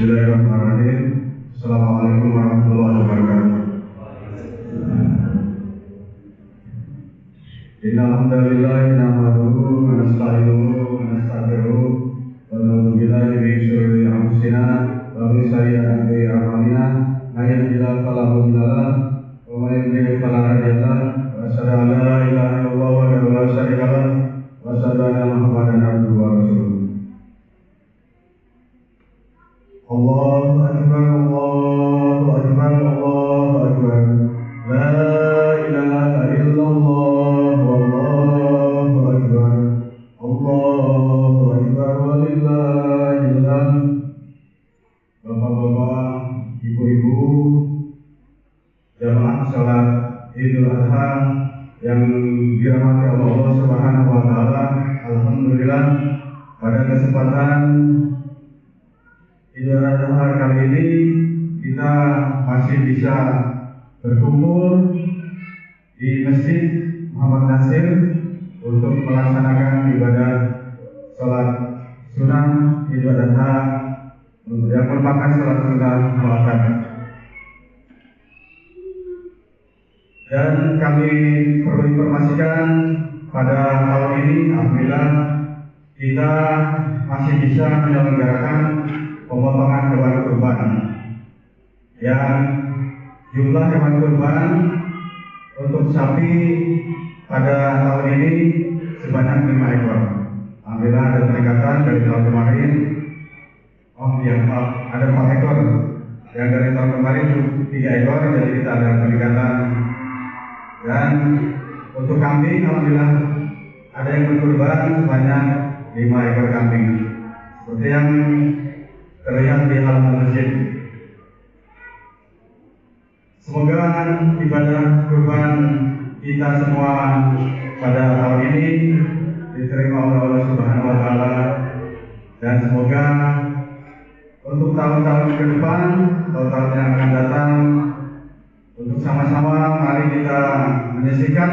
Bismillahirrahmanirrahim. Assalamualaikum warahmatullahi wabarakatuh. Innal hamdalillah nahmaduhu wa nasta'inuhu wa nastaghfiruh wa na'udzu billahi min shururi anfusina wa min sayyiati a'malina. May yahdihillahu fala mudilla lahu wa may yudlil fala hadiya lahu. Wa asyhadu an la ilaha illallah wahdahu la syarika lahu wa asyhadu anna Muhammadan abduhu wa rasuluh. Allahu akbar, Allahu akbar, Allahu akbar. La ilaha illallah, wallahu akbar. Allahu akbar walillahil hamd. Bapak-bapak, ibu-ibu, jamaah salat Idul Adha yang dirahmati Allah Subhanahu wa taala. Alhamdulillah pada kesempatan Idul Adha kali ini kita masih bisa berkumpul di Masjid Muhammad Nasir untuk melaksanakan ibadah sholat sunnah Idul Adha yang merupakan sholat sunnah muakkad. Dan kami perlu informasikan pada tahun ini alhamdulillah kita masih bisa menyelenggarakan pemotongan hewan kurban yang jumlah hewan kurban untuk sapi pada tahun ini sebanyak 5 ekor. Alhamdulillah ada peningkatan dari tahun kemarin. Ada 4 ekor. Yang dari tahun kemarin 3 ekor, jadi kita ada peningkatan. Dan untuk kambing, alhamdulillah ada yang berkurban sebanyak 5 ekor kambing. Seperti yang terlihat di halaman masjid. Semoga ibadah kurban kita semua pada tahun ini diterima oleh Allah Subhanahu wa taala, dan semoga untuk tahun-tahun ke depan, tahun-tahun yang akan datang, untuk sama-sama mari kita menyisihkan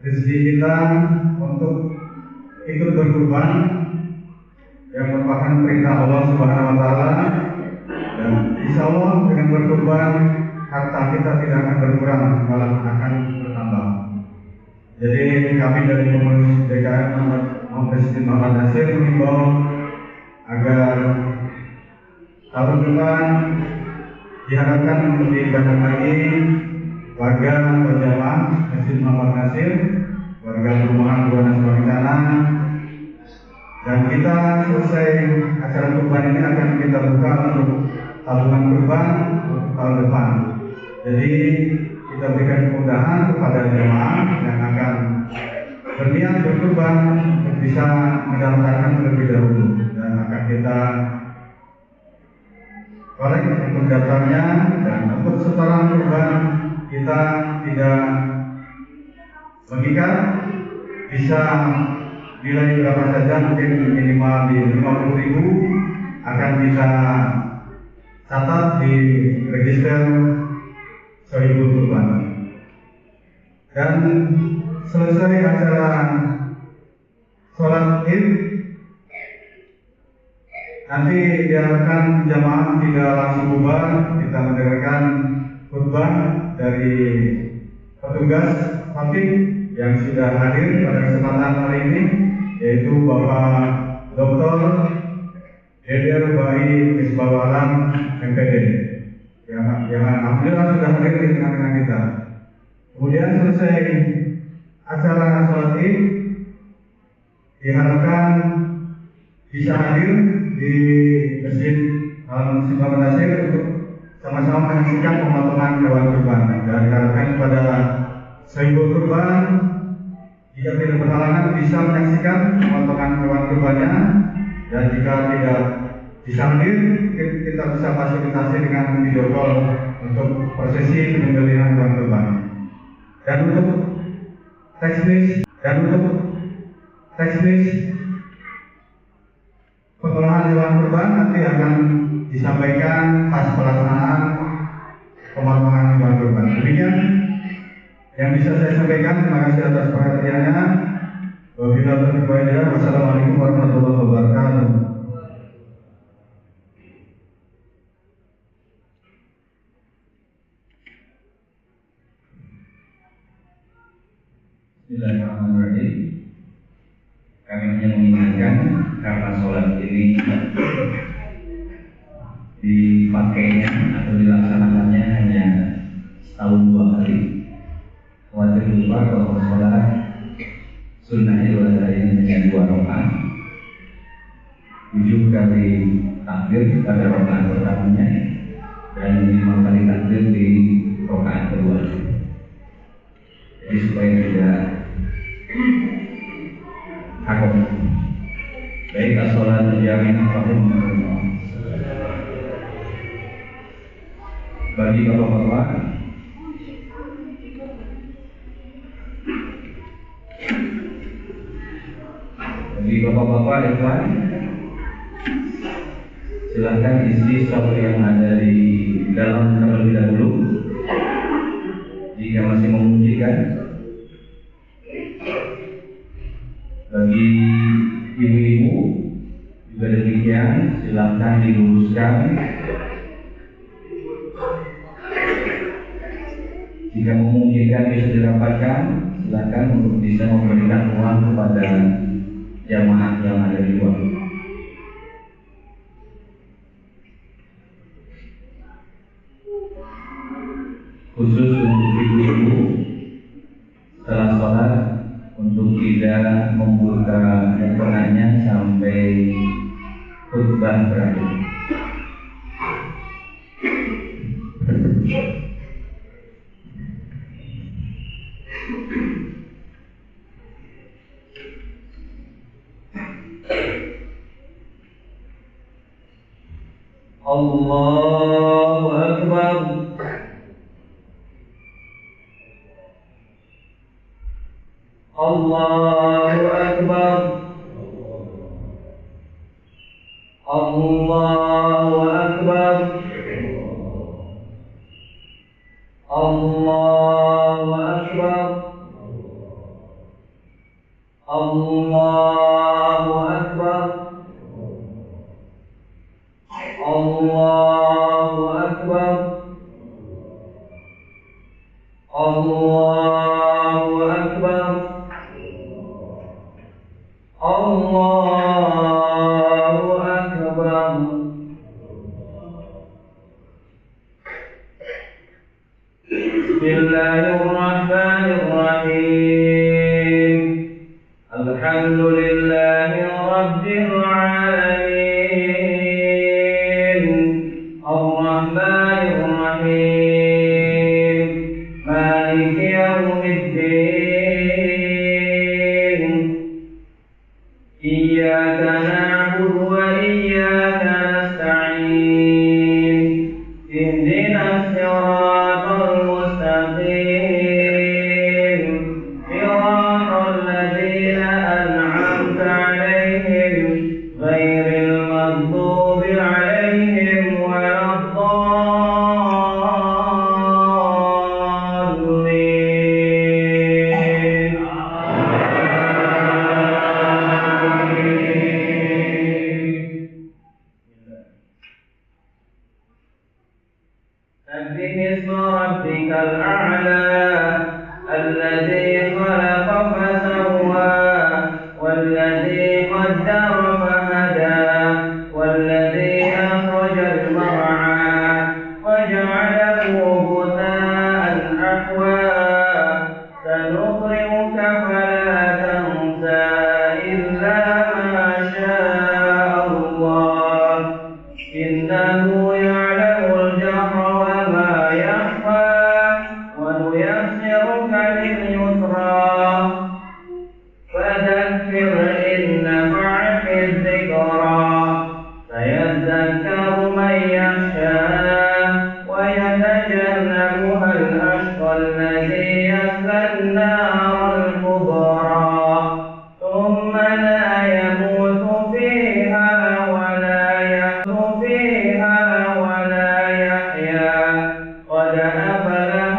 rezeki kita untuk ikut berkurban yang merupakan perintah Allah Subhanahu wa taala, dan insya Allah dengan berkurban harta kita tidak akan berkurang, malah akan bertambah. Jadi kami dari pengurus DKM Masjid Muhammad Nasir mengimbau agar tahun depan diharapkan lebih banyak lagi warga berjamaah Masjid Muhammad Nasir, warga perumahan Buana Suamitanah. Dan kita selesai acara kurban ini akan kita buka untuk tabungan kurban untuk tahun depan. Jadi kita berikan kemudahan kepada jemaah yang akan berniat berkurban untuk bisa mendaftarkan terlebih dahulu, dan akan kita korek untuk daftarnya. Dan untuk setoran kurban kita tidak mengikat, bisa nilai berapa saja, mungkin minimal di 50.000 akan kita catat di register Sohibul Kurban. Dan selesai acara sholat Id, nanti diharapkan jamaah tidak langsung bubar, kita mendengarkan khutbah dari petugas Fatih yang sudah hadir pada kesempatan hari ini, yaitu Bapak Dr. Deder Bayi Misbawalam MPD yang alhamdulillah sudah hadir di tengah-tengah kita. Kemudian selesai acara sholat Id, diharapkan bisa hadir di Masjid Muhammad Nasir untuk sama-sama menyaksikan pemotongan hewan kurban. Dan diharapkan kepada Sohibul Kurban, jika tidak berhalangan bisa menyaksikan pemotongan hewan kurbannya, dan jika tidak bisa hadir, kita bisa fasilitasi dengan video call untuk prosesi penyembelihan hewan kurban. Dan untuk teknis pengolahan hewan kurban nanti akan disampaikan pas pelaksanaan pemotongan hewan kurban. Demikian yang bisa saya sampaikan. Terima kasih atas perhatiannya. Wassalamualaikum warahmatullahi wabarakatuh. Bismillahirrahmanirrahim. Kami hanya mengingatkan karena sholat ini dipakainya atau dilaksanakannya hanya setahun 2 kali. Khawatir lupa bahwa sholat sunnah Idul Adha ini hanya 2 rakaat. 7 kali takbir pada rakaat pertamanya dan 5 kali takbir di rakaat kedua. Jadi supaya tidak takut. Baik, as-sholat jami'ah rahimahullah. Bagi bapak-bapak ikhwan, silahkan isi stok yang ada di dalam terlebih dahulu jika masih memungkinkan. Bagi ibu-ibu juga demikian, silahkan diluruskan. Jika memungkinkan bisa dirapatkan, silahkan untuk bisa memberikan uang kepada jamaah yang ada di luar. Khusus untuk ibu-ibu setelah sholat untuk tidak membuka mukenanya sampai khutbah berakhir. Allahu Akbar. Allahu Akbar. Allahu Akbar. Allahu Akbar. Allahu Akbar. Allahu Akbar. Allahu Akbar. Allahu Akbar. Bismillahirrahmanirrahim. Alhamdulillahi Rabbil alamin. Ar-Rahmanir Rahim. Maliki yaumiddin. Iyyaka na'budu wa iyyaka nasta'in. Ihdinas siratal mustaqim. Siratal ladzina an'amta 'alaihim ghairil maghdubi 'alaihim waladdallin. سبح اسم ربك الأعلى الذي خلق فسوى والذي قدر فهدى والذي أخرج المرعى وجعله غثاء أحوى سنقرئك فلا تنسى إلا ما شاء الله إنه يعلم الجهر وما يخفى ونيسرك لليسرى فذكر إن نفعت الذكرى سيذكر من يخشى ويتجنبها الأشقى الذي يصلى النار الكبرى ثم لا يموت فيها ولا يحيا فيها ولا يحيا قد أفلح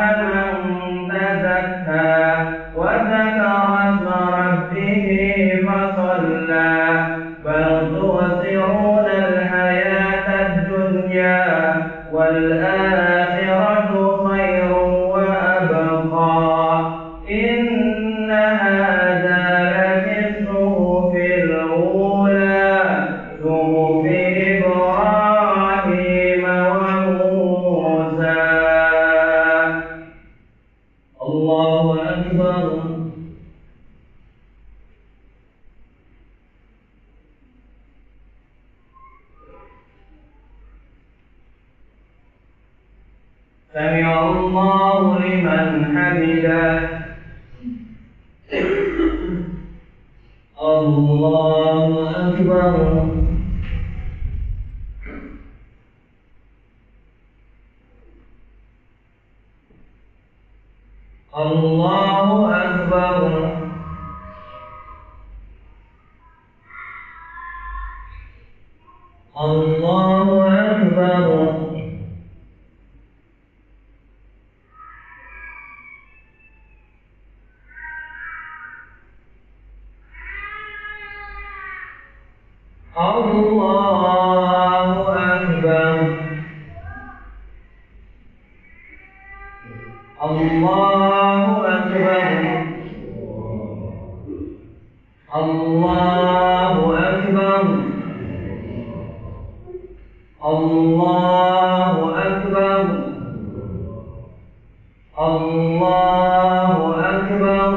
من تزكى وذكر اسم ربه فصلى بل تؤثرون الحياة الدنيا والآخرة خير وأبقى إن هذا سمع الله لمن حمده. الله أكبر. الله أكبر. الله أكبر. الله أكبر. الله أكبر. الله أكبر. الله أكبر. الله أكبر.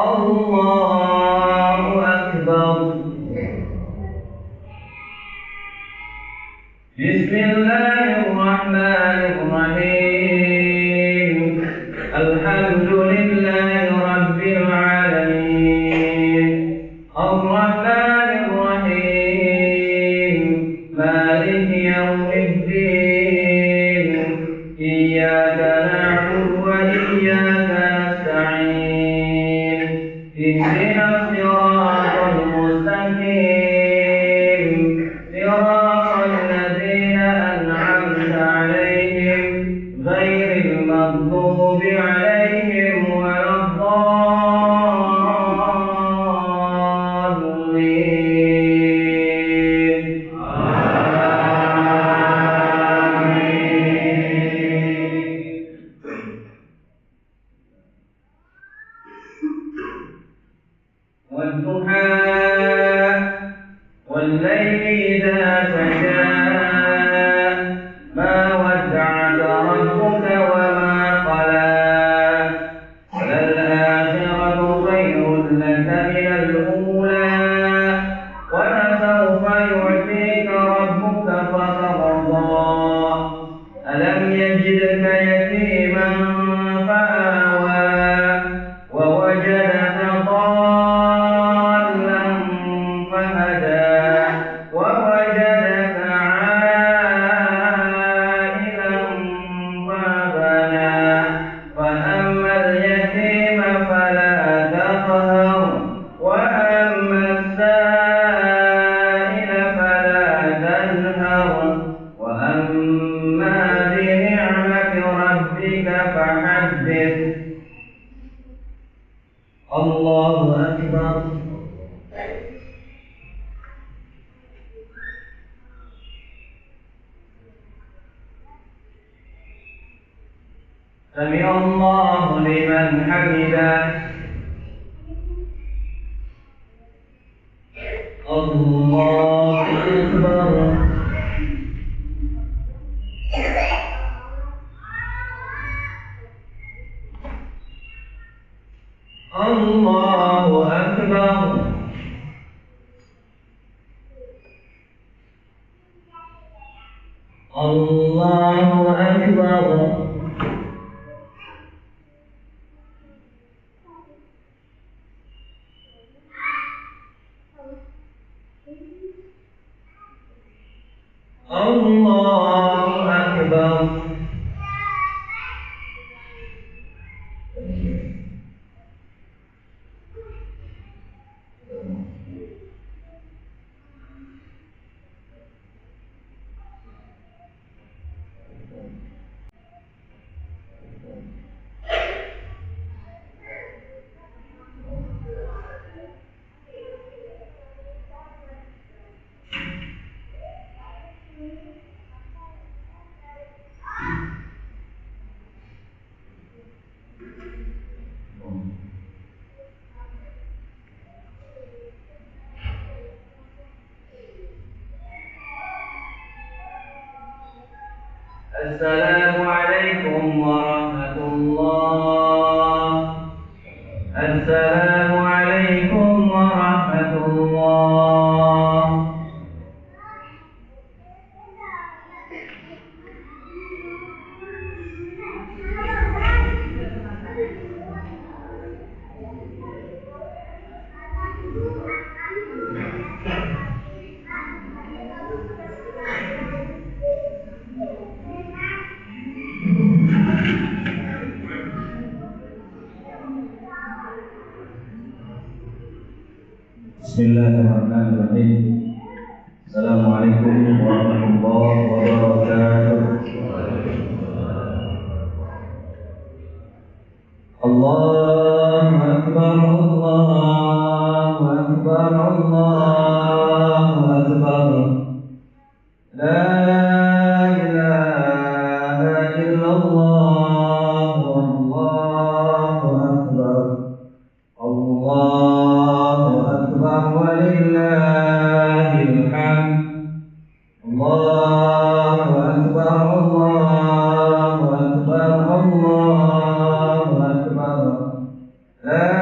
الله أكبر. بسم الله الرحمن الرحيم. الحمد لله رب العالمين. الرحمن الرحيم. مالك يوم الدين. إياك نعبد وإياك نستعين. اهدنا الصراط المستقيم. صراط الذين أنعمت عليهم غير المغضوب عليهم ولا الضالين. والضحى والليل إذا سجى ما ودعك ربك وما قلى وللآخرة خير لك من الأولى ولسوف يعطيك ربك فترضى. ألم يجدك يتيما فآوى ووجدك ضالا فهدى ووجدك عائلا فأغنى. فأما اليتيم فلا تقهر وأما السائل فلا تنهر وأما بنعمة ربك فحدث. الله أكبر. سمع الله لمن حمده. الله أكبر. الله أكبر. الله أكبر. الله أكبر. السلام عليكم ورحمة الله. السلام عليكم ورحمة الله. Bismillahirrahmanirrahim. Assalamualaikum warahmatullahi wabarakatuh. Allahu Akbar, Allahu Akbar, Allahu Akbar. La ilaha illallah, Allahu Akbar. Allahu Akbar walillahil hamd. Allahu Akbar, Allahu Akbar, Allahu Akbar. La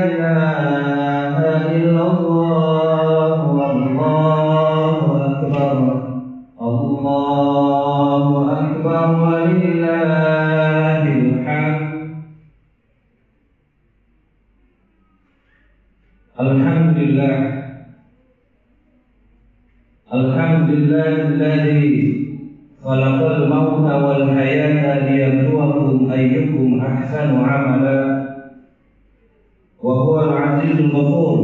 ilaha illallah, Allahu Akbar. Allahu Akbar walillahil hamd. Alhamdulillah, alhamdulillahilladzi khalaqal mauta wal hayata liyabluwakum ayyukum ahsanu amala wa huwal azizul ghafur.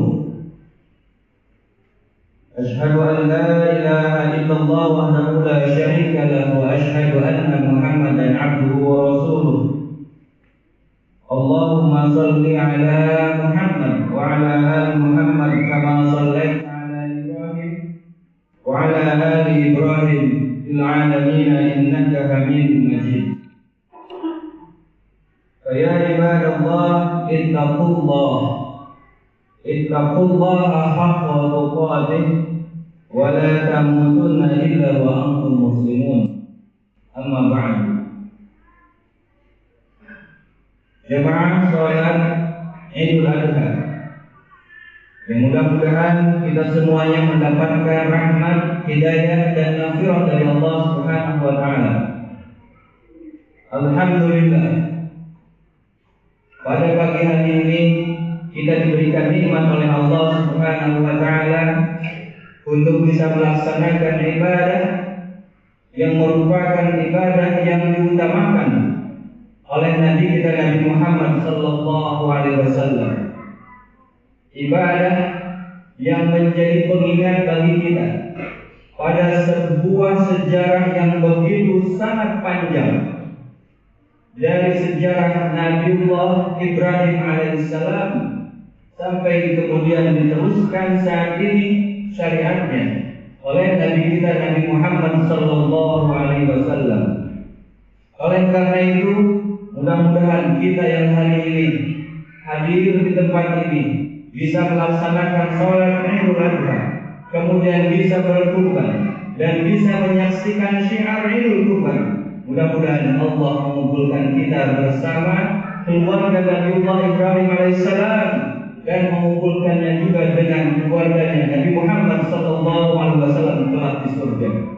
Ashhadu an la ilaha illallah wahdahu la syarika lahu wa ashhadu anna Muhammadan abduhu wa rasuluh. Allahumma salli ala Muhammad wa ala ali Muhammad kama sallaita ala Ibrahim wa ala ali Ibrahim fil alamin innaka Hamidum Majid. Ya ibadallah, ittaqullaha haqqa tuqatih wa la tamutunna illa wa antum muslimun. Amma ba'du. Jemaah sholat Idul Adha, yang mudah-mudahan kita semuanya mendapatkan rahmat, hidayah dan nafirah dari Allah Subhanahu wa taala. Alhamdulillah, pada pagi hari ini kita diberikan nikmat oleh Allah Subhanahu wa taala untuk bisa melaksanakan ibadah yang merupakan ibadah yang diutamakan oleh Nabi kita Nabi Muhammad sallallahu alaihi wasallam. Ibadah yang menjadi pengingat bagi kita pada sebuah sejarah yang begitu sangat panjang, dari sejarah Nabiullah Ibrahim alaihissalam sampai kemudian diteruskan saat ini syariatnya oleh Nabi kita Nabi Muhammad sallallahu alaihi wasallam. Oleh karena itu, mudah-mudahan kita yang hari ini hadir di tempat ini bisa melaksanakan sholat Idul Adha, kemudian bisa berkurban dan bisa menyaksikan syiar Idul Kurban. Mudah-mudahan Allah mengumpulkan kita bersama keluarga Nabiullah Ibrahim alaihissalam dan mengumpulkannya juga dengan keluarganya Nabi Muhammad sallallahu alaihi wasallam kelak di surga.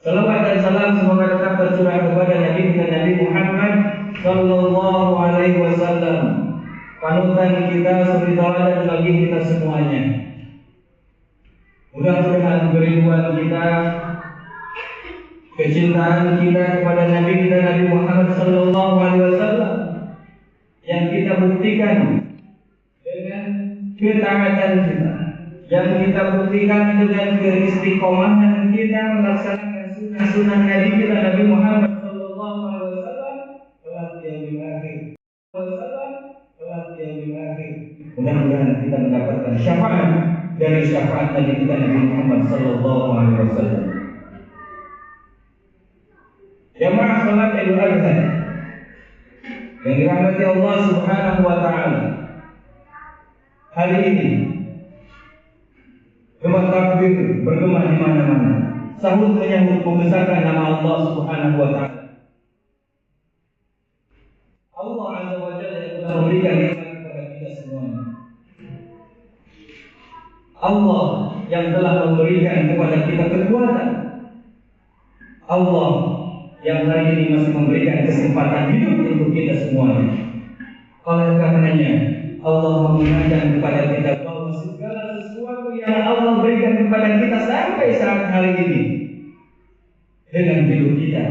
Salawat dan salam semoga tetap tercurah kepada Nabi kita Nabi Muhammad sallallahu alaihi wasallam, panutan kita, suri tauladan bagi kita semuanya. Mudah-mudahan kerinduan kita, kecintaan kita kepada Nabi kita Nabi Muhammad sallallahu alaihi wasallam yang kita buktikan dengan ketaatan kita, yang kita buktikan dengan keistiqomahan kita melaksanakan sunnah Nabi kita Nabi Muhammad sallallahu alaihi wasallam kelak yaumil akhir. Mudah-mudahan kita mendapatkan syafaat dari syafaat Nabi kita Nabi Muhammad sallallahu alaihi wasallam. Jamaah salat Idul Adha yang dirahmati Allah Subhanahu wa taala, hari ini gema takbir bergema di mana-mana, sahut menyambut membesarkan nama Allah Subhanahu wa taala. Allah Azza wa Jalla yang telah memberikan nikmat kepada kita semuanya. Allah yang telah memberikan kepada kita kekuatan. Allah yang hari ini masih memberikan kesempatan hidup untuk kita semuanya. Oleh karenanya Allah mengingatkan kepada kita bahwa segala sesuatu yang Allah berikan kepada kita sampai saat hari ini dengan hidup kita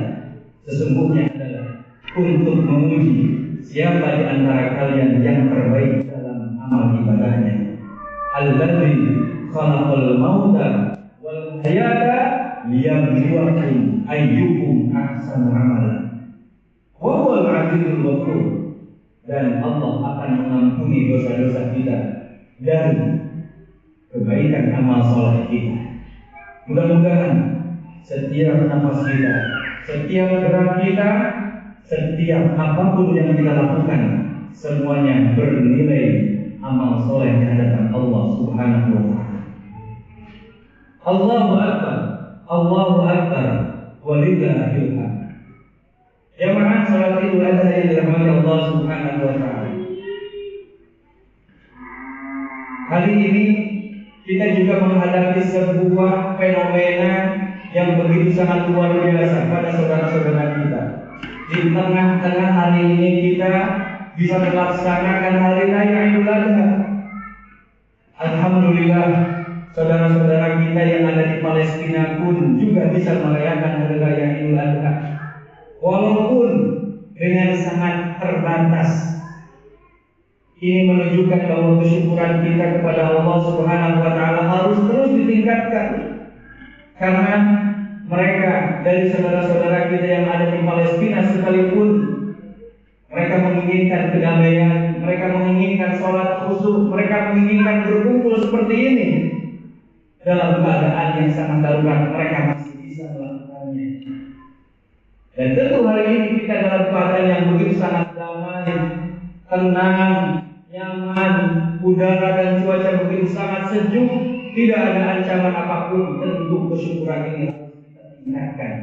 sesungguhnya adalah untuk menguji siapa di antara kalian yang terbaik dalam amal ibadahnya. Alladzi khalaqal mauta wal hayata liyabluwakum ayyukum ahsanu amala. Wa huwal azizul ghafur. Dan Allah akan mengampuni dosa-dosa kita dan kebaikan amal soleh kita. Mudah-mudahan setiap nafas kita, setiap gerak kita, setiap apapun yang kita lakukan, semuanya bernilai amal soleh di hadapan Allah Subhanahu wa Ta'ala. Allahu Akbar, Allahu Akbar, walillahil hamd. Jamaah salat Idul Adha yang dirahmati Allah Subhanahu wa Ta'ala. Kali ini kita juga menghadapi sebuah fenomena yang begitu sangat luar biasa pada saudara-saudara kita. Di tengah-tengah hari ini kita bisa melaksanakan hari raya Idul Adha. Alhamdulillah, saudara-saudara kita yang ada di Palestina pun juga bisa merayakan hari raya Idul Adha. Walaupun dengan sangat terbatas. Ini menunjukkan bahwa kesyukuran kita kepada Allah Subhanahu wa Ta'ala harus terus ditingkatkan. Karena mereka dari saudara-saudara kita yang ada di Palestina sekalipun, mereka menginginkan kedamaian, mereka menginginkan sholat khusyuk, mereka menginginkan berkumpul seperti ini. Dalam keadaan yang sangat darurat, mereka masih bisa melakukannya. Dan tentu hari ini kita dalam keadaan yang begitu sangat damai, tenang, nyaman, udara dan cuaca begitu sangat sejuk, tidak ada ancaman apapun. Tentu kesyukuran ini harus kita tingkatkan.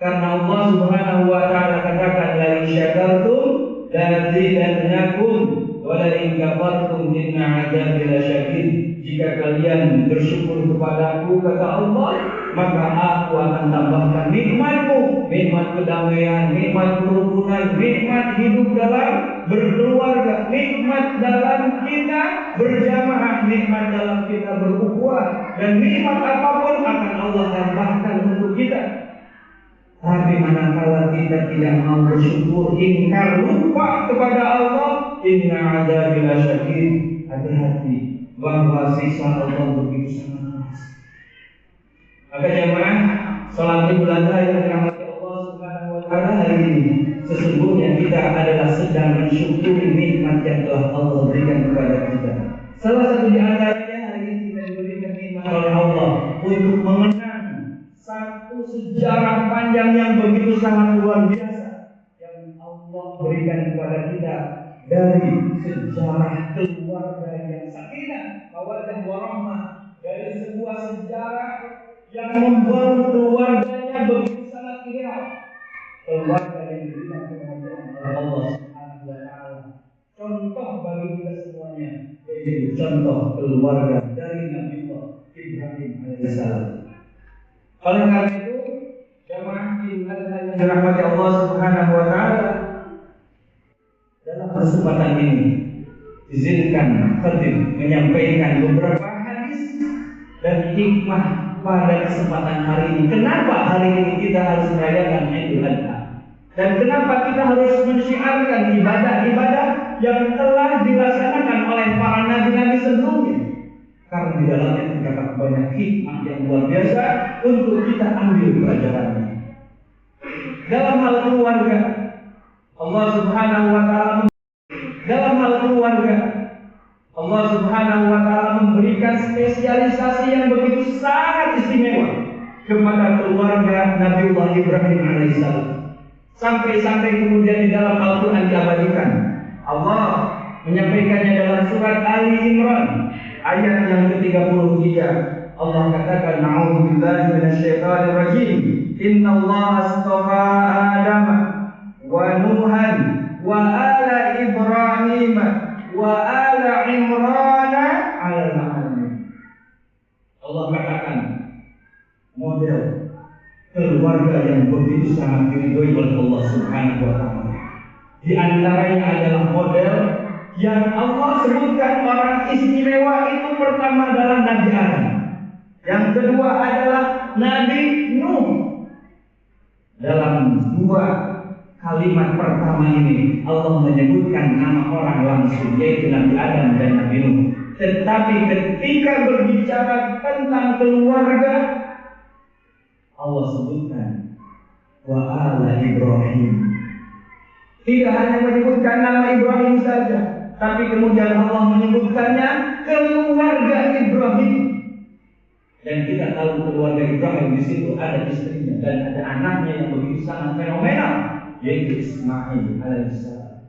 Karena Allah Subhanahu wa Ta'ala katakan, la in syakartum la azidannakum wa la in kafartum inna 'adzabi lasyadid. Jika kalian bersyukur kepadaku, kata Allah, maka aku akan tambahkan nikmatmu, nikmat kedamaian, nikmat kerukunan, nikmat hidup dalam berkeluarga, nikmat dalam kita berjamaah, nikmat dalam kita berukhuwah, dan nikmat apapun akan Allah tambahkan untuk kita. Tapi manakala kita tidak mau bersyukur, ingkar, lupa kepada Allah, inna 'adzabi lasyadid. Hati-hati bahwa siksa Allah begitu sangat keras. Maka jemaah salat Idul Adha yang dirahmati Allah Subhanahu wa Ta'ala hari ini, sesungguhnya kita adalah sedang mensyukuri nikmat yang telah Allah berikan kepada kita. Salah satu di antaranya hari ini kita diberikan nikmat oleh Allah untuk mengenang satu sejarah panjang yang begitu sangat luar biasa yang Allah berikan kepada kita dari sejarah keluarga yang sakinah, mawaddah warahmah, dari sebuah sejarah yang membuat keluarganya begitu sangat ideal. Keluarga yang diberikan kemuliaan oleh Allah Subhanahu wa Ta'ala. Contoh bagi kita semuanya, yaitu contoh keluarga dari Nabi Ibrahim alaihissalam. Oleh karena itu, jemaah Idul Adha yang dirahmati Allah Subhanahu wa Ta'ala, dalam kesempatan ini izinkan khatib menyampaikan beberapa hadis dan hikmah pada kesempatan hari ini. Kenapa hari ini kita harus merayakan Idul Adha? Dan kenapa kita harus mensyiarkan ibadah-ibadah yang telah dilaksanakan oleh para nabi-nabi sebelumnya? Karena di dalamnya terdapat banyak hikmah yang luar biasa untuk kita ambil pelajarannya. Dalam hal keluarga, Allah Subhanahu wa Ta'ala Allah Subhanahu wa Ta'ala memberikan spesialisasi yang begitu sangat istimewa kepada keluarga Nabiullah Ibrahim alaihissalam. Sampai-sampai kemudian di dalam Al-Quran diabadikan. Allah menyampaikannya dalam surat Ali Imran ayat yang ke-33. Allah katakan, A'udzubillahi minasyaitonir rajim. Innallaha astafa Adam wa Nuhan wa ala Ibrahim wa ala Imran 'alal 'alamin. Allah katakan model keluarga yang begitu sangat diridhoi oleh Allah Subhanahu wa Ta'ala. Di antaranya adalah model yang Allah sebutkan orang istimewa itu pertama adalah Nabi Adam. Yang kedua adalah Nabi Nuh. Dalam dua kalimat pertama ini Allah menyebutkan nama orang langsung, yaitu Nabi Adam dan Nabi Nuh. Tetapi ketika berbicara tentang keluarga, Allah sebutkan wa ala Ibrahim. Tidak hanya menyebutkan nama Ibrahim saja, tapi kemudian Allah menyebutkannya keluarga Ibrahim. Dan kita tahu keluarga Ibrahim di situ ada istrinya dan ada anaknya yang begitu sangat fenomenal, yaitu Ismail alaihissalam.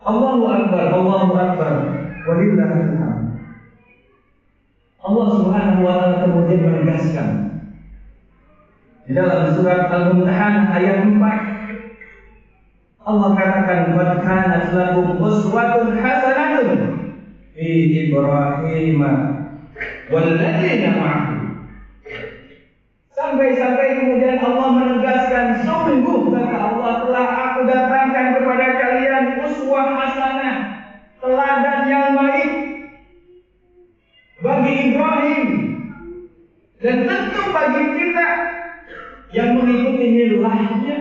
Allahu Akbar, Allahu Akbar, walillahil hamd. Allah Subhanahu wa taala kemudian menegaskan di dalam surat Al-Mumtahanah ayat 4, Allah katakan qad kanat lakum uswatun hasanatun fi Ibrahim walladzina ma'ahu. Sampai kemudian Allah menegaskan, sungguh kata Allah, telah aku datangkan kepada kalian uswah hasanah, teladan yang baik bagi Ibrahim, dan tentu bagi kita yang mengikuti milahnya,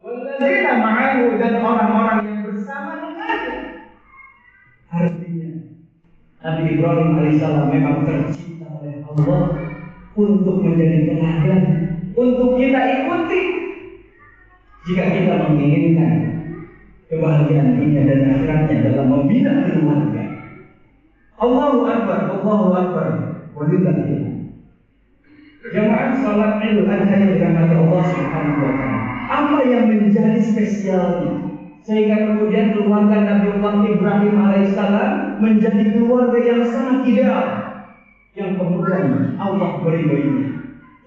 walladzina ma'ahu, dan orang-orang yang bersama dengannya. Artinya Nabi Ibrahim alaihissalam memang tercipta oleh Allah untuk menjadi teladan, untuk kita ikuti jika kita menginginkan kebahagiaan dunia dan akhiratnya dalam membina keluarga. Allahu Akbar, Allahu Akbar, walillahil hamd. Jamaah salat Idul Adha yang dirahmati Allah Subhanahu wa taala. Apa yang menjadi spesialnya sehingga kemudian keluarga Nabiullah Ibrahim alaihissalam menjadi keluarga yang sangat ideal, yang kemudian Allah beri baginya?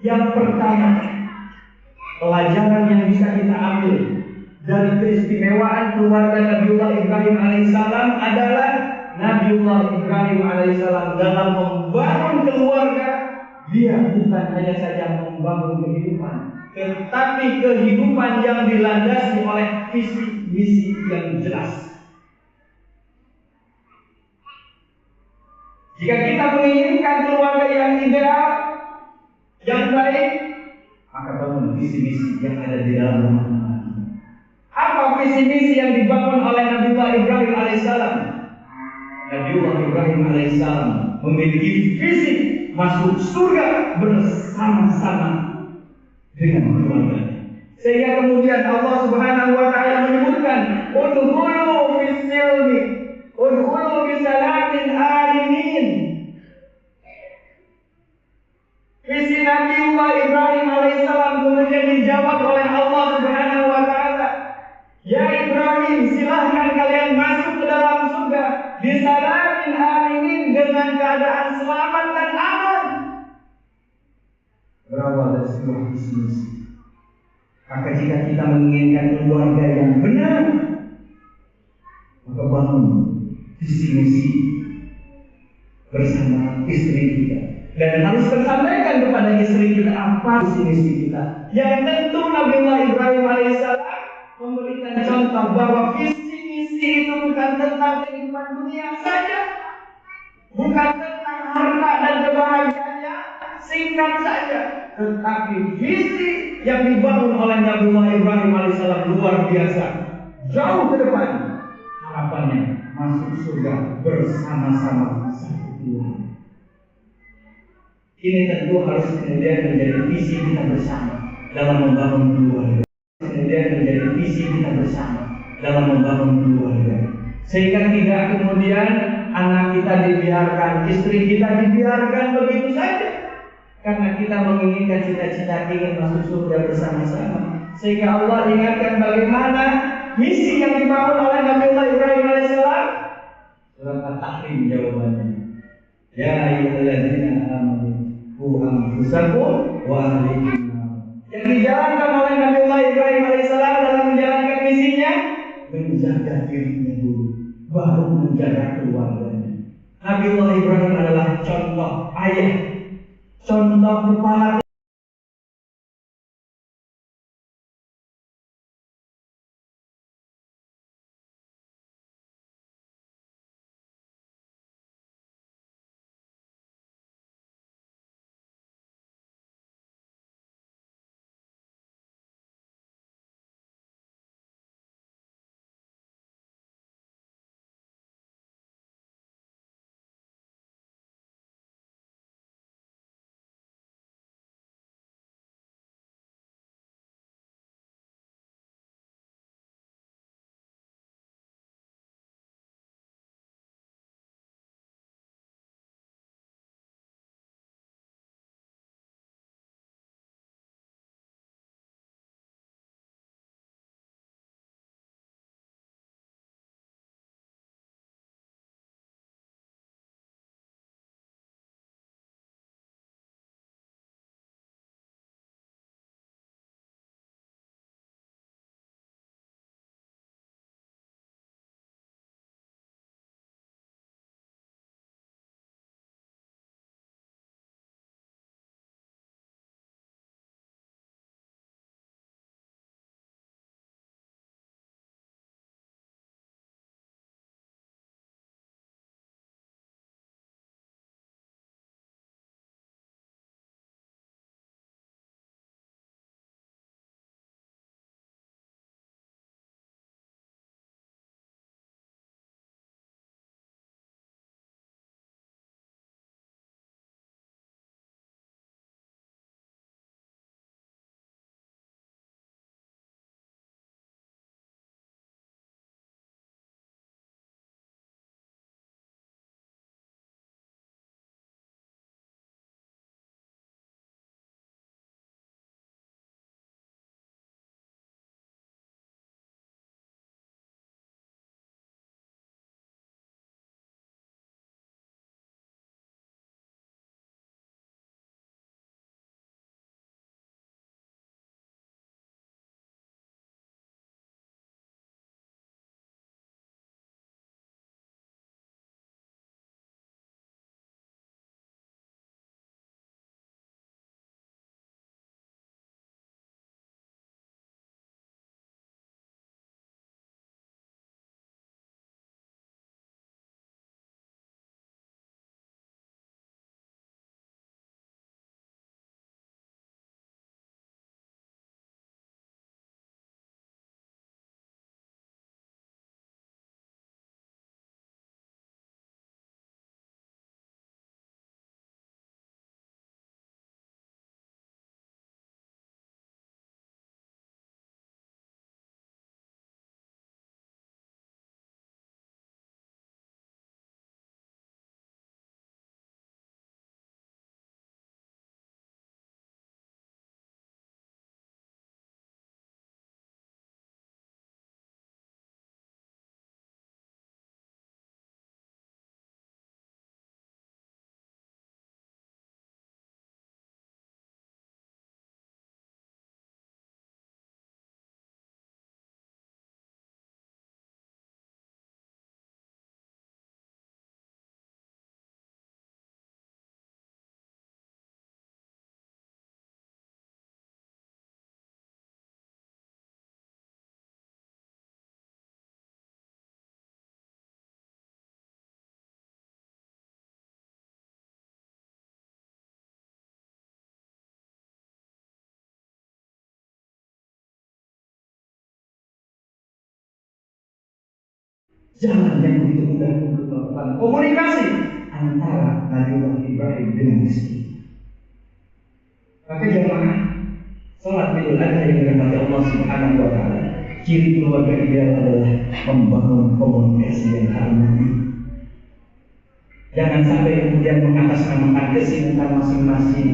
Yang pertama, pelajaran yang bisa kita ambil dari keistimewaan keluarga Nabiullah Ibrahim alaihissalam adalah Nabiullah Ibrahim alaihissalam dalam membangun keluarga, dia bukan hanya saja membangun kehidupan, tetapi kehidupan yang dilandasi oleh visi misi yang jelas. Jika kita menginginkan keluarga yang ideal, yang baik, maka bangun visi misi yang ada di dalam rumah tangga. Apa visi misi yang dibangun oleh Nabiullah Ibrahim alaihissalam? Nabiullah Ibrahim alaihissalam memiliki visi masuk surga bersama-sama dengan keluarganya. Sehingga kemudian Allah Subhanahu wa taala menyebutkan, udkhulu fis-silmi, udkhulu bisalamin aminin. Visi Nabiullah Ibrahim alaihissalam kemudian dijawab oleh Allah Subhanahu wa taala, ya Ibrahim, silahkan kalian masuk ke dalam surga bisalamin aminin, dengan keadaan selamat dan aman. Berawal dari sebuah visi. Maka jika kita menginginkan keluarga yang benar, maka bangun visi misi bersama istri kita, dan harus tersampaikan kepada istri kita apa visi misi kita. Yang tentu Nabiullah Ibrahim alaihissalam memberikan contoh bahwa visi misi itu bukan tentang kehidupan dunia saja, bukan tentang harta dan kebahagiaannya singkat saja, tetapi visi yang dibangun oleh Nabiullah Ibrahim alaihissalam luar biasa, jauh ke depan. Harapannya masuk surga bersama-sama satu keluarga. Ini tentu harus kemudian menjadi visi kita bersama dalam membangun keluarga. Kemudian menjadi visi kita bersama dalam membangun keluarga, sehingga tidak kemudian anak kita dibiarkan, istri kita dibiarkan begitu saja, karena kita menginginkan cita-cita ingin masuk surga bersama-sama. Sehingga Allah ingatkan bagaimana misi yang dibangun oleh Nabiullah Ibrahim alaihissalam. Surat At-Tahrim jawabannya, ya ayyuhalladzina amanu qu anfusakum wa ahlikum. Yang dijalankan oleh Nabiullah Ibrahim alaihissalam dalam menjalankan misinya, menjaga dirinya dulu, baru menjaga keluarganya. Nabiullah Ibrahim adalah contoh ayah, contoh kepala jalan yang begitu mudah untuk melakukan komunikasi antara Nabiullah Ibrahim dengan istri. Maka jamaah salat Idul Adha yang dirahmati Allah Subhanahu wa taala, ciri keluarga ideal adalah membangun komunikasi yang harmoni. Jangan sampai kemudian mengatasnamakan kesibukan masing-masing.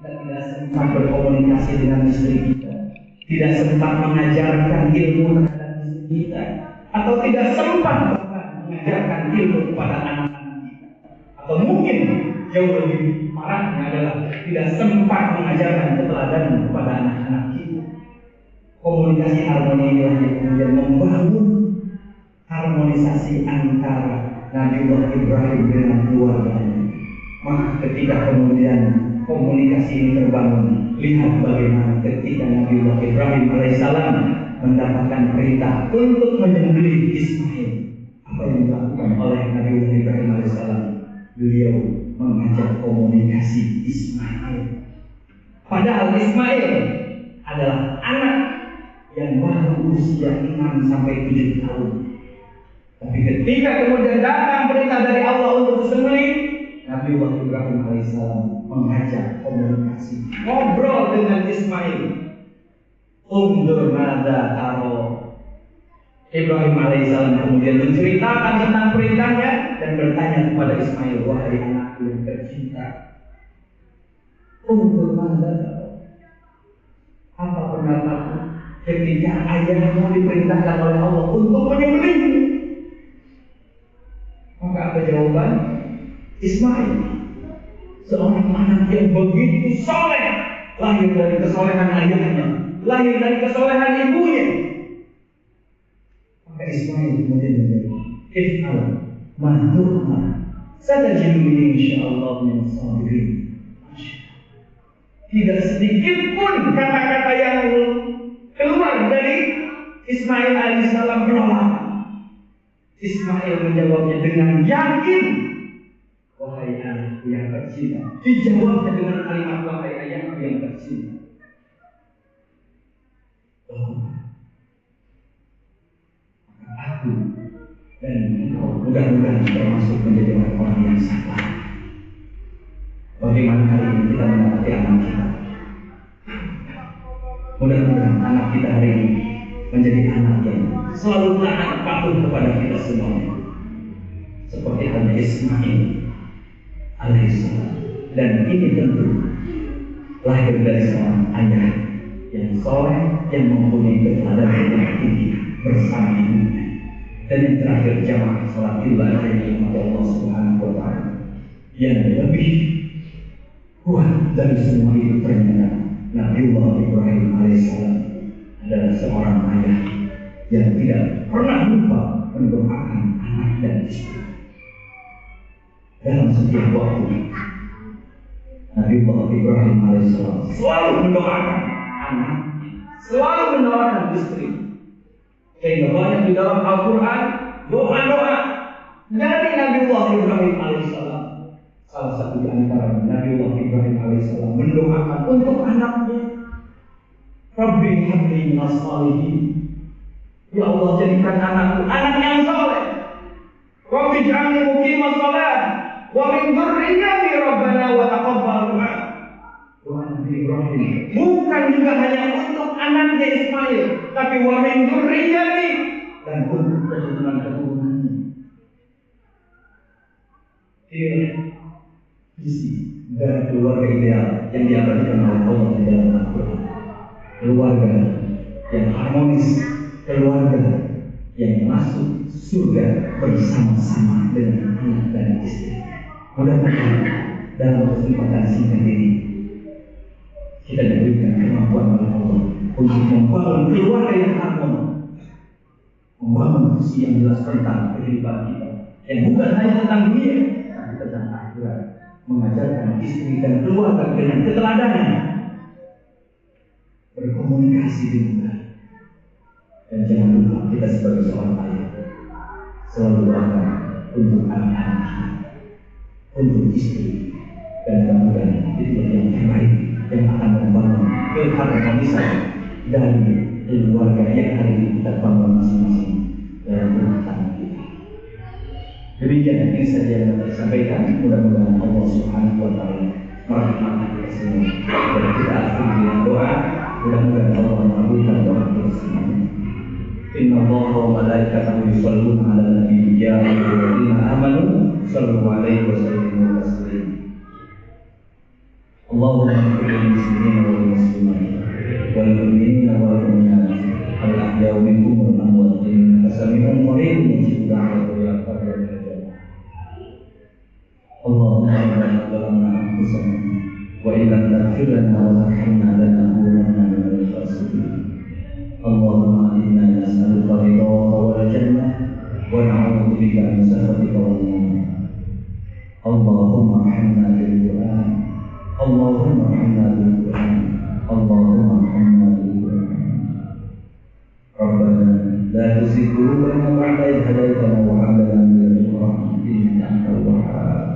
Kita tidak sempat berkomunikasi dengan istri kita, tidak sempat mengajarkan ilmu terhadap istri kita, atau tidak sempat mengajarkan ilmu kepada anak-anak kita, atau mungkin jauh lebih parahnya adalah tidak sempat mengajarkan keteladanan kepada anak-anak kita. Komunikasi harmoni inilah yang kemudian membangun harmonisasi antara Nabiullah Ibrahim dengan keluarganya. Maka ketika kemudian komunikasi ini terbangun, lihat bagaimana ketika Nabiullah Ibrahim alaihissalam mendapatkan perintah untuk menyembelih Ismail. Apa yang dilakukan oleh Nabiullah Ibrahim alaihissalam? Beliau mengajak komunikasi Ismail. Padahal Ismail adalah anak yang baru usia 6 sampai 7 tahun. Tapi ketika kemudian datang perintah dari Allah untuk disembelih, Nabiullah Ibrahim alaihissalam mengajak komunikasi, ngobrol dengan Ismail. Undur nada taro. Ibrahim alaihissalam kemudian menceritakan tentang perintahnya dan bertanya kepada Ismail, wahai anakku yang tercinta, undur nada taro. Apa pendapatmu ketika ayahmu diperintahkan oleh Allah untuk menyembelihmu? Maka apa jawaban Ismail? Seorang anak yang begitu soleh, lahir dari kesolehan ayahnya, lahir dari kesolehan ibunya. Maka Ismail kemudian menjawab, if'al ma tu'mar, satajiduni insyaallah min as-sabirin. Tidak sedikit pun kata-kata yang keluar dari Ismail alaihissalam menolak. Ismail menjawabnya dengan yakin, wahai anakku yang tercinta. Dijawabnya dengan kalimat wahai ayahku yang tercinta. Aku dan engkau mudah-mudahan termasuk menjadi orang-orang yang sabar. Bagaimana hari ini kita mendapati anak kita? Mudah-mudahan anak kita hari ini menjadi anak yang selalu taat patuh kepada kita semuanya, seperti halnya Ismail alaihissalam. Dan ini tentu lahir dari seorang ayah yang soleh, yang mempunyai keteladanan yang tinggi bersama ibunya. Dan yang terakhir, jamaah salat Idul Adha yang dirahmati Allah Subhanahu wa taala, yang lebih kuat dari semua itu ternyata Nabiullah Ibrahim alaihissalam adalah seorang ayah yang tidak pernah lupa mendoakan anak dan istri. Dalam setiap waktu, Nabiullah Ibrahim alaihissalam selalu mendoakan anak, selalu mendoakan istri. Sehingga banyak di dalam Al-Quran doa-doa dari Nabiullah Ibrahim alaihissalam. Salah satu di antara Nabiullah Ibrahim alaihissalam mendoakan untuk anaknya, Rabbi habli minas shalihin. Ya Allah, jadikan anakku anak yang saleh. Rabbi ij'alni muqimas shalah wa min dzurriyyati rabbana wa taqabbal du'a. Doa Nabi Ibrahim bukan juga hanya untuk anaknya Ismail, tapi wa min dzurriyyati, dan untuk keturunan-keturunannya. Ini visi dari keluarga ideal yang diabadikan oleh Allah di dalam Al-Quran. Keluarga yang harmonis, keluarga yang masuk surga bersama-sama dengan anak dan istri. Mudah-mudahan dalam kesempatan singkat ini kita diberikan kemampuan oleh Allah untuk membangun keluarga yang harmonis, membangun visi yang jelas tentang kehidupan kita, yang bukan hanya tentang dunia, tapi tentang akhirat. Mengajarkan istri dan keluarga dengan keteladanan, berkomunikasi dengan baik. Dan jangan lupa kita sebagai seorang ayah selalu doakan untuk anak-anak kita, untuk istri, dan mudah-mudahan itu yang terbaik yang akan membangun keharmonisan dari keluarga yang hari ini kita bangun masing-masing dalam rumah tangga kita. Demikian ini saja yang dapat disampaikan. Mudah-mudahan Allah Subhanahu wa taala merahmati kita semua. Dan kita akhiri dengan doa. Mudah-mudahan Allah mengabulkan doa kita semua. Inna Allaha wa malaikatahu yusholluna 'alan nabi ya ayyuhalladzina amanu shallu 'alaihi wa sallimu taslima. Allahumma ighfir lil muslimina wal muslimat wal mu'minina wal mu'minat al ahya'i minhum wal amwat innaka sami'un qarib mujib da'wat ya qadir. Allahumma rabbana zalamna anfusana wa illam taghfir lana wa tarhamna lanakunanna minal khasirin. Allahumma inna nas'aluka ridhaka wal jannah wa na'udzu bika min sakhatika wan nar. Allahumma arhamna bil Qur'an. Allahumma arhamna bil Qur'an. Allahumma arhamna bil Qur'an. Rabbana la tuzigh qulubana ba'da idh hadaytana wa hab lana min ladunka rahmatan innaka antal wahhab.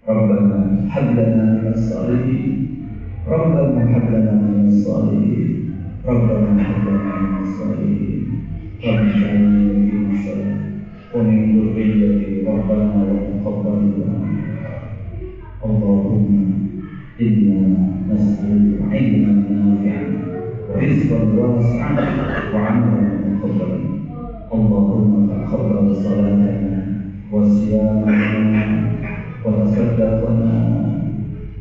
Rabbana hab lana minas salihin. Rabbana hab lana minas salihin. Rabbana hab lana minas salihin. Rabbana ij'alna muqimis shalah wa min dhurriyyati rabbana wa taqabbal du'a. Allahumma inna nas'aluka 'ilman nafi'an wa rizqan wasi'an wa 'amalan mutaqabbalan. Allahumma taqabbal salatana wa siyamana wa tasaddaqana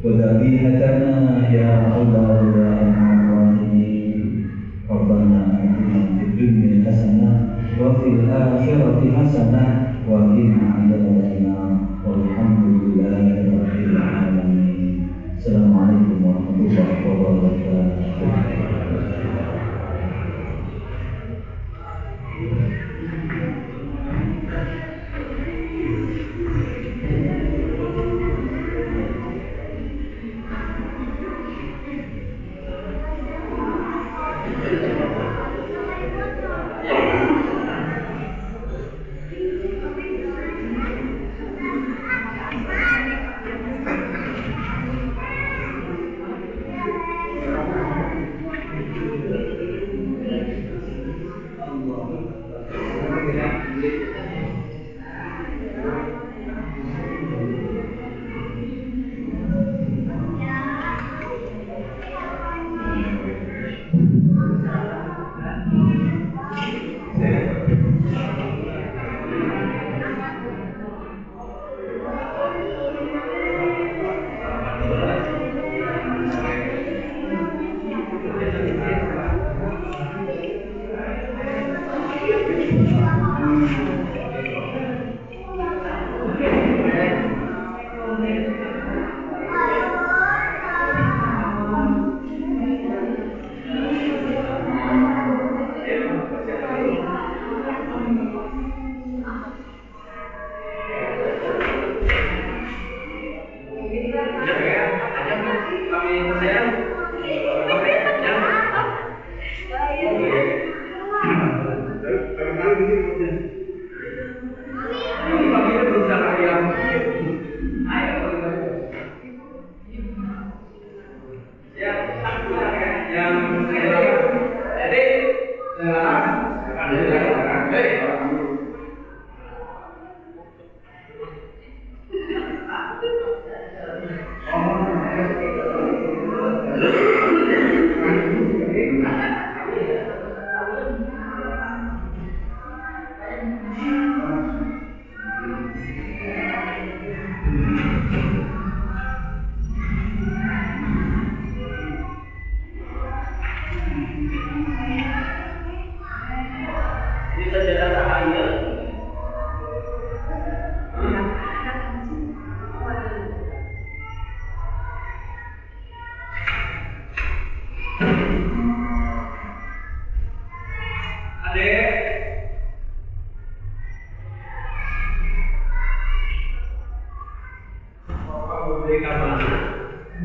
wa dhabihatana ya Allah ya Arhamar Rahimin. Rabbana atina fid dunya hasanah wa fil akhirati hasanah wa qina adzabannar. Walhamdulillahi rabbil alamin. Assalamualaikum warahmatullahi wabarakatuh.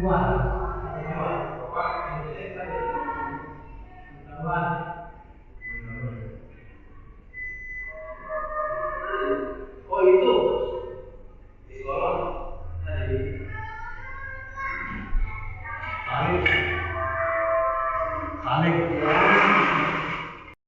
Buat